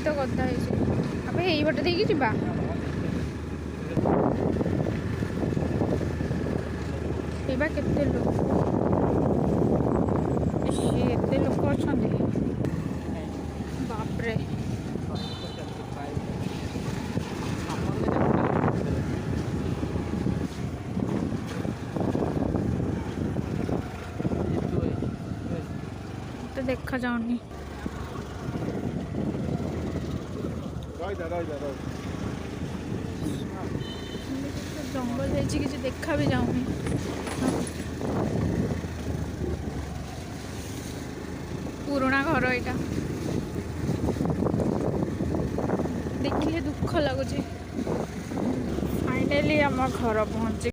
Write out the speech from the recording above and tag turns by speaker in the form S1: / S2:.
S1: ବାଲି ତ ଗଦା ହେଇଛି। ଆମେ ଏଇ ବାଟ ଦେଇକି ଯିବା। ଏଇବା କେତେ ଲୋକ, ଏତେ ଲୋକ ଅଛନ୍ତି ବାପରେ। तो देखा जाऊनी जंगल है किसी देखा भी जाऊनी। पुराना घर यहाँ देखिए दुख लगुच। फाइनली आम घर पहुँची।